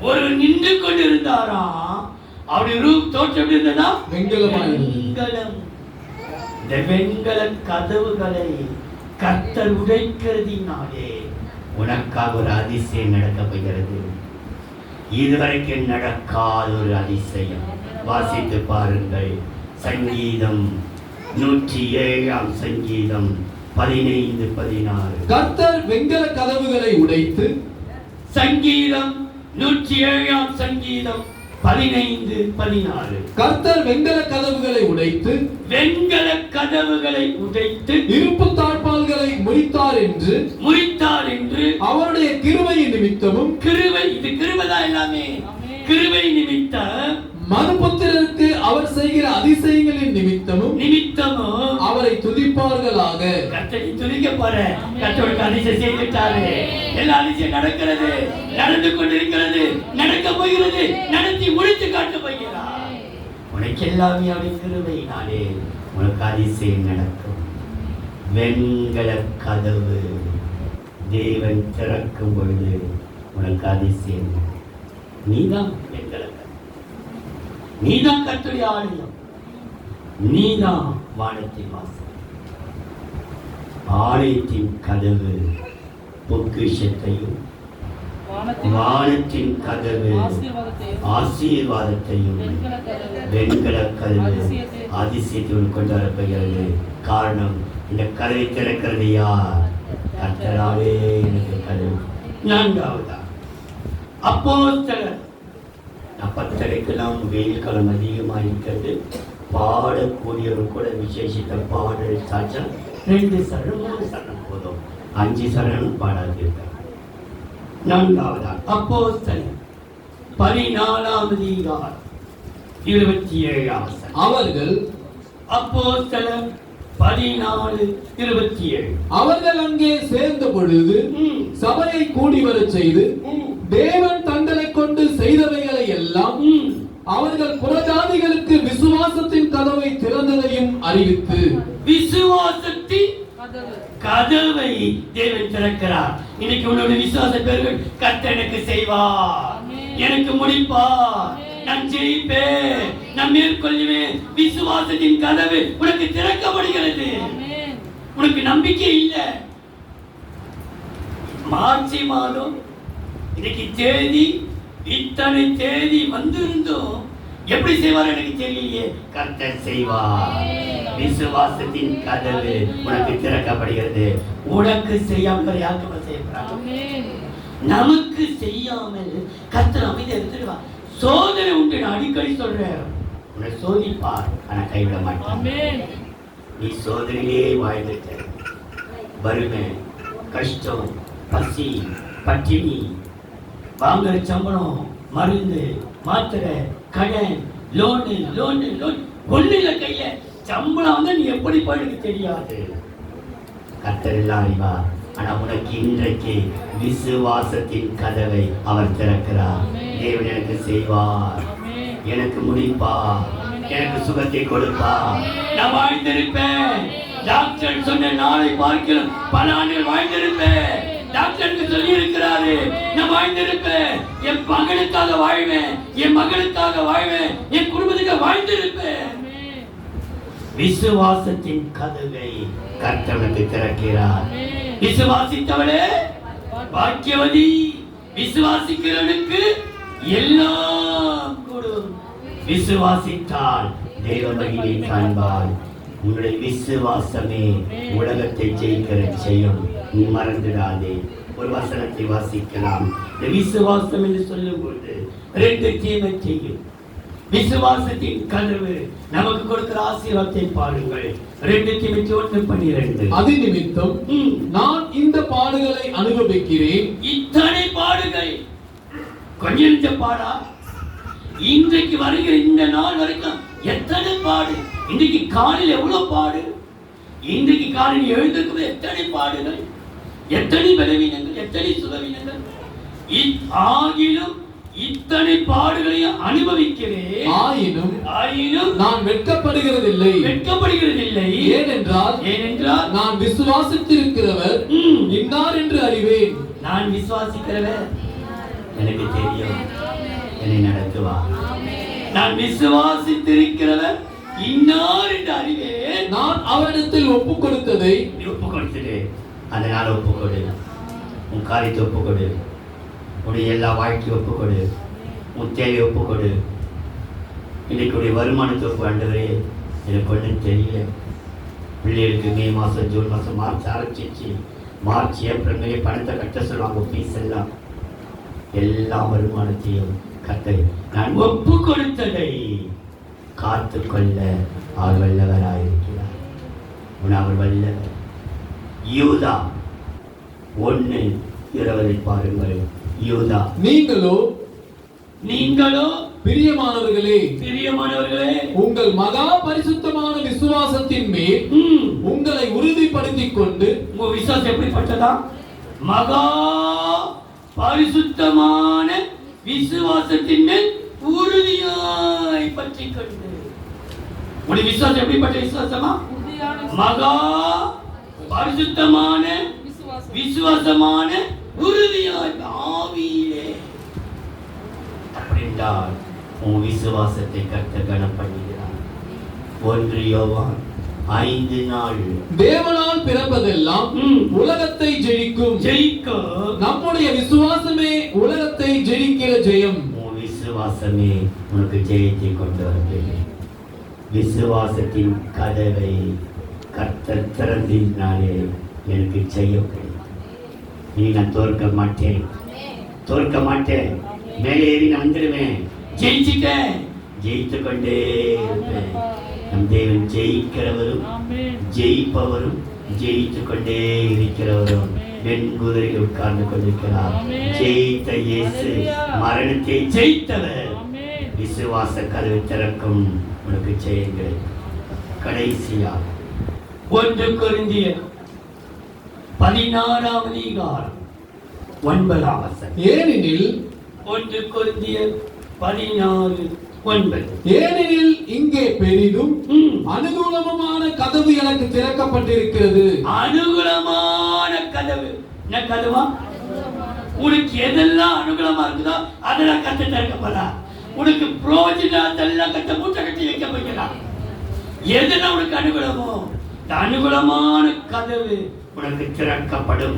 ஒரு நின்று கொண்டு இருந்தாராம். அவருடைய ரூப் தோற்றம் இருந்ததா? வெண்கலம். இந்த வெண்கல கதவுகளை கர்த்தர் உடைக்கிறதினாலே உனக்காக ஒரு அதிசயம் நடக்க போகிறது. இதுவரைக்கும் நடக்காத ஒரு அதிசயம். வாசித்து பாருங்கள். சங்கீதம் 107ஆம் சங்கீதம் 15-16. கர்த்தர் வெண்கல கதவுகளை உடைத்து. சங்கீதம் 107ஆம் சங்கீதம் 15-16. கர்த்தர் வெண்கல கதவுகளை உடைத்து இருப்பு தாழ்பால்களை முறித்தார் என்று அவருடைய கிருபையின் நிமித்தமும், இது கிருபைதான் எல்லாமே, கிருபை நிமித்தம் மனுபுத்திரருக்கு அவர் செய்கிற அதிசயங்களின் நிமித்தமும் அவரை துதிப்பார்களாக. கர்த்தரை துதிக்க போற. கர்த்தருக்கு அதிசயம் செய்துட்டாரு. எல்லா அதிசயம் நடக்கிறது, நடந்து கொண்டிருக்கிறது, நடக்க போகிறது, நடத்தி முடித்து காட்ட போகிறார். உனக்கு எல்லாமே அவருடைய கிருபையினாலே உனக்கு அதிசயம் நடக்கும். வெண்கல கதவு தேவன் திறக்கும் பொழுது உனக்கு அதிசயம். நீதான் வெண்கல கதவு, நீதான் கர்த்தருடைய ஆலயம், நீதான் வானத்தின் வாசல். ஆலயத்தின் கதவு பொக்கிஷத்தையும், வானத்தின் கதவு ஆசீர்வாதத்தையும், வெண்கல கதவு அதிசயத்தையும் கொண்டு வரப்படுகிறது. காரணம், இந்த கதவை திறக்கிறது யார்? கர்த்தராலே எனக்கு கதவு. நான்காவதா அப்போஸ்தலர். அப்பத்தரைக்கெல்லாம் வெயில் காலம் அதிகமாக இருக்கிறது. பாடக்கூடியவர் கூட விசேஷித்த பாடல் சாட்சம் 2 சரணம் 3 சரணம் போதும், 5 சரணம் பாடாதீர்கள். நான்காவதா அப்போஸ்தலர் 14ஆம் அதிகாரம் 27ஆம் வசனம். அவர்கள் அப்போஸ்தலர் 14:27. அவர்கள் அங்கே சேர்ந்த பொழுது சபையை கூடி வரச் செய்து தேவன் தங்களை கொண்டு செய்தவைகளை எல்லாம் அவர்கள் புறஜாதிகளுக்கு விசுவாசத்தின் கதவை திறந்ததையும் அறிவித்து. விசுவாசத்தின் கதவை தேவன் திறக்கிறார். இன்னைக்கு உன்னோட விசுவாச பேர்கள் கர்த்தர் எனக்கு செய்வார், எனக்கு முடிப்பார், நான் ஜெயிப்பேன், நான் மேற்கொள்ளுவேன். விசுவாசத்தின் கதவு உனக்கு திறக்கப்படுகிறது. உனக்கு நம்பிக்கை இல்லை. மார்ச் மாதம் இன்னைக்கு தேதி, இத்தனை தேதி வந்திருந்தோம். எப்படி செய்வார் எனக்கு தெரியலையே. கர்த்தர் செய்வார். விசுவாசத்தின் கதவு உனக்கு திறக்கப்படுகிறது. உனக்கு செய்யாமல் யாருக்கு செய்யப்படுறாங்க? நமக்கு செய்யாமல் கர்த்தர் அமைதியா இருந்துடுவா. சோதனை உண்டு, நான் அடிக்கடி சொல்றேன். உன்னை சோதிப்பார், ஆனா கைவிட மாட்டான். நீ சோதனையிலே வாழ்ந்துட்ட. வறுமை, கஷ்டம், பசி, பட்டினி, வாங்குற சம்பளம், மருந்து, மாத்திரை, கடன், லோனு லோனு லோன், ஒண்ணுல கைய சம்பளம் வந்து நீ எப்படி போயிடுக்கு தெரியாது. கர்த்தர் எல்லாம் அறிவார். ஆனா உனக்கு இன்றைக்கு விசுவாசத்தின் கதவை அவர் திறக்கிறார். தேவன் எனக்கு செய்வார், எனக்கு முடிப்பார், எனக்கு சுகத்தை கொடுப்பார். நான் வாழ்ந்திருப்பேன். டாக்டர் சொன்ன நாளை பார்க்கிறோம், பல ஆண்டுகள் வாழ்ந்திருப்பேன். டாக்டருக்கு சொல்லி இருக்கிறாரு, நான் வாழ்ந்திருப்பேன். என் மகனுக்காக வாழ்வேன், என் மகளுக்காக வாழ்வேன், என் குடும்பத்துக்காக வாழ்ந்திருப்பேன். விசுவாசத்தின் கதவை கர்த்தருக்கு திறக்கிறார். விசுவாசித்தவளே பாக்கியவதி. விசுவாசிக்கிறவனுக்கு எல்லாம் கூடும். விசுவாசித்தால் தேவ மகிமை காண்பாய். உன்னுடைய விசுவாசமே உலகத்தை ஜெயிக்கிற செய்யும். நீ மறந்துடாதே. ஒரு வசனத்தை வாசிக்கலாம். இந்த விசுவாசம் என்று சொல்லும்போது 2 தீமை செய்யும். விசுவாசத்தின் கதவு நமக்கு கொடுக்கிற ஆசீர்வாதத்தை பாருங்கள். 2 தீமோத்தேயு 1:12. அது நிமித்தம் நான் இந்த பாடுகளை அனுபவிக்கிறேன். இத்தனை பாடுகள் கொஞ்சம் பாடா? இன்றைக்கு வருகிற இந்த நாள் வரைக்கும் எத்தனை பாடு. இன்றைக்கு காலையில் எவ்வளவு பாடு. இன்றைக்கு காலையில் எழுந்திருக்கும் எத்தனை பாடுகள், எத்தனை பலவீனங்கள், எத்தனை சுகவீனங்கள். ஆகிலும் இத்தனை பாடுகளையும் அனுபவிக்கிறேன். ஆயினும் நான் வெட்கப்படுகிறதில்லை. ஏனென்றால் நான் விசுவாசித்திருக்கிறவர் இன்னார் என்று அறிவேன். நான் விசுவாசிக்கிறவர் எனக்கு தெரியும், என்னை நடத்துவார். நான் விசுவாசித்திருக்கிறவர் இன்னார் என்று அறிவேன். நான் அவரிடத்தில் ஒப்பு கொடுத்ததை ஒப்பு கொடுத்துடு. அதனால ஒப்பு கொடு. உன் காரியத்தை ஒப்பு கொடு. உடைய எல்லா வாழ்க்கையை ஒப்பு கொடு. உன் தேவையை ஒப்பு கொடு. இன்னைக்கு வருமானத்தை ஒப்பு. ஆண்டவரே, எனக்கு ஒன்றும் தெரியல. பிள்ளைகளுக்கு மே மாதம், ஜூன் மாதம், மார்ச் ஆரம்பிச்சிச்சு. மார்ச், ஏப்ரல், மே பணத்தை கட்ட சொல்லுவாங்க. ஃபீஸ் எல்லாம் எல்லா வருமானத்தையும் கட்ட நான் ஒப்பு கொடுத்ததை காத்து கொள்ள அவர் வல்லவராயிருக்கிறார். அவர் வல்லவர். யூதா 1:20 பாருங்கள். யூதா, நீங்களோ பிரியமானவர்களே உங்கள் மகா பரிசுத்தமான விசுவாசத்தின் மேல் உங்களை உறுதிப்படுத்திக் கொண்டு. உங்க விசுவாசம் எப்படிப்பட்டதா? மகா பரிசுத்தமான விசுவாசத்தின் மேல் உறுதியாய் பற்றிக் கொண்டு. உங்களுடைய விசுவாசம் எப்படிப்பட்ட விசுவாசமா? மகா பரிசுத்தமான விசுவாசமான உறுதியாய் ஆவியிலே. அப்படின்றால் உன் விசுவாசத்தை கர்த்தர் கனம் பண்ணுகிறார். 1 யோவான் 5:4 தேவனால் பிறப்பதெல்லாம் உலகத்தை ஜெயிக்கும். நம்முடைய விசுவாசமே உலகத்தை ஜெயிக்கிற ஜெயம். உன் விசுவாசமே உனக்கு ஜெயத்தை கொண்டு வருகிறது. விசுவாசத்தின் கதவை கர்த்தர் திறந்தினாலே எனக்கு ஜெயம் கிடைக்கும். நீ நான் தோற்க மாட்டேன், மேலே ஏறி நான் வந்துடுவேன், ஜெயிச்சுட்டேன், ஜெயித்து கொண்டே இருப்பேன். நம் தேவன் ஜெயிக்கிறவரும் ஜெயிப்பவரும் ஜெயித்து கொண்டே இருக்கிறவரும் வெண்குதிரையில் உட்கார்ந்து கொண்டிருக்கிறார். ஜெயித்த இயேசு, மரணத்தை ஜெயித்தவர். விசுவாச கதவை திறக்கும் உனக்கு ஜெயங்கள். கடைசியாக 1 கொரிந்தியர் 16ஆம் அதிகாரம் 9ஆம் வசனம். ஏனெனில் 1 கொரிந்தியர் 16:9 ஏனெனில் இங்கே பெரிதும் அனுகூலமான கதவு எனக்கு திறக்கப்பட்டிருக்கிறது. அனுகூலமான கதவு. என்ன கதவா? உனக்கு எதெல்லாம் அனுகூலமா இருக்குதோ அதெல்லாம் கத்த திறக்கப்படா. உனக்கு புரோஜனத்தெல்லாம் கத்த மூட்டை கட்டி வைக்க போகிறான். எதெல்லாம் உனக்கு அனுகூலமோ இந்த அனுகூலமான கதவு உனக்கு திறக்கப்படும்.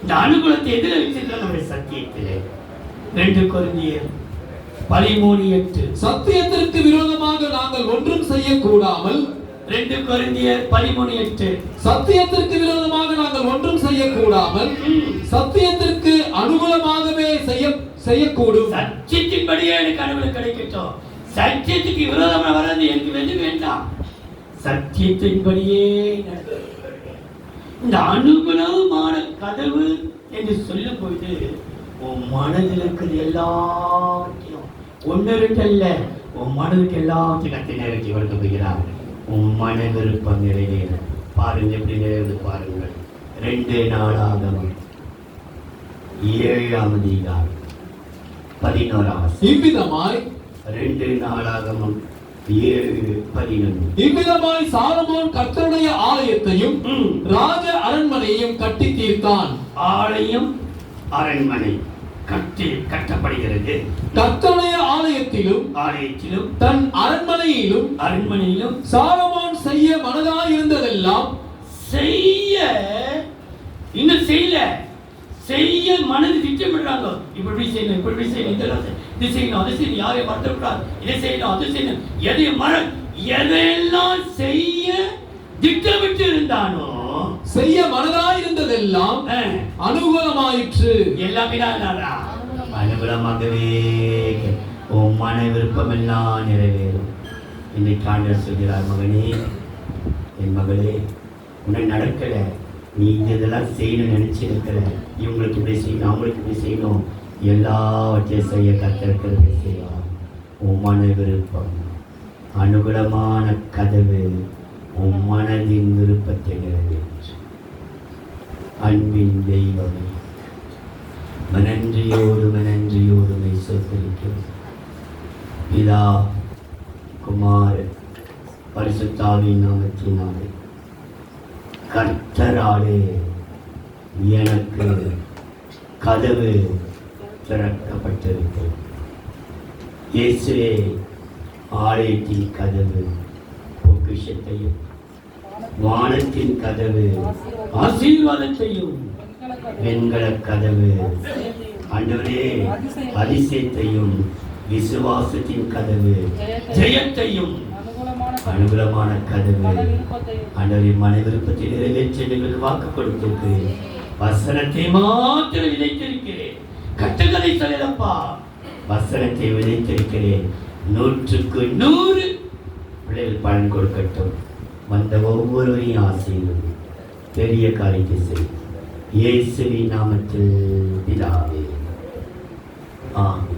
இந்த அனுகூலத்தை எதிர வச்சிருக்க நம்முடைய சத்தியத்திலே. 2 கொரிந்தியர் 13:8 சத்தியத்திற்கு விரோதமாக நாங்கள் ஒன்றும் செய்யக்கூடாமல். 2 கொரிந்தியர் 13:8 சத்தியத்திற்கு விரோதமாக நாங்கள் ஒன்றும் செய்யக்கூடாமல் சத்தியத்திற்கு அனுகூலமாகவே செய்யக்கூடும். சத்தியத்தின்படியே எனக்கு அனுகூலம் கிடைக்கட்டும். சத்தியத்துக்கு விரோதமாக வர்றது எனக்கு வேண்டாம். சத்தியத்தின்படியே இந்த அனுகூலமான கதவு என்று சொல்லும் பொழுது உன் மனதில் இருக்கிறது எல்லாத்தையும் 1-2 அல்ல, உன் மனதுக்கு எல்லாத்தையும் கட்டி நிறைவேற்றி கொடுக்க போகிறார். உன் மன விருப்பம் நிறைவேறும். பாருங்க, எப்படி நிறைவேறு பாருங்கள். 2 நாளாகமம் 7ஆம் அதிகாரம் 11ஆம் வசனம். இவ்விதமாய் 2 நாளாகமம் 7:11 இவ்விதமாய் சாலமோன் கர்த்தருடைய ஆலயத்தையும் ராஜ அரண்மனையையும் கட்டி தீர்த்தான். ஆலயம் அரண்மனை கட்டப்படுகிறது. கர்த்தருடைய ஆலயத்திலும் தன் அரண்மனையிலும் சாலமோன் செய்ய மனதாய் இருந்ததெல்லாம் செய்ய மனது திட்டமிடுறாங்க. இப்படி செய்யணும், இப்படி செய்யணும், இது செய்யணும், அது செய்யணும், யாரையும் மறந்துவிடாது, இதை செய்யணும், அது செய்யணும், எதையெல்லாம் செய்ய திட்டமிட்டு இருந்தானோ செய்ய மனதாய் இருந்ததெல்லாம் அனுகூலமாயிற்று. எல்லாமே அனுகூலமாகவே உன் மன விருப்பம் எல்லாம் நிறைவேறும். இன்னைக்கு ஆண்டவர் சொல்கிறார், மகனே, என் மகளே, உனக்கு நடக்கல, நீ இதெல்லாம் செய்யணும்னு நினைச்சிருக்கிற, இவங்களுக்கு இப்படி செய்யணும், அவங்களுக்கு இப்படி செய்யணும், எல்லாவற்றையும் செய்ய கத்திருக்கிறது செய்வார். உன் மன விருப்பம் அனுகூலமான கதவு உன் மனதின் விருப்பத்தை நிறைவேற்று. அன்பின் தெய்வமே, மனன்றியோடு சொத்திருக்கிறோம். பிதா, குமாரன், பரிசுத்தாவின் நாமத்தினாலே கர்த்தராலே எனக்கு கதவு திறக்கப்பட்டிருக்கிறது. இயேசுவே ஆலயத்தின் கதவு பொக்கிஷத்தையும், வானத்தின் கதவு ஆசீர்வாதத்தையும், வெண்கல கதவு ஆண்டவரே அதிசயத்தையும், விசுவாசத்தின் கதவு ஜெயத்தையும், அனுகூலமான கதவு ஆண்டவரே மன விருப்பத்தை நிறைவேற்ற எங்களுக்கு வாக்கு கொடுத்திருக்கிறேன். வசனத்தை மாத்திரம் விதைத்திருக்கிறேன். கட்டுக்கதை சொல்லலப்பா, வசனத்தை விதைத்திருக்கிறேன். 100க்கு 100 பிள்ளைகள் பலன் கொடுக்கட்டும். வந்த ஒவ்வொருவரையும் ஆசீர்வதி, பெரிய காரியத்தை செய். இயேசுவின் நாமத்தில் பிதாவே, ஆமென்.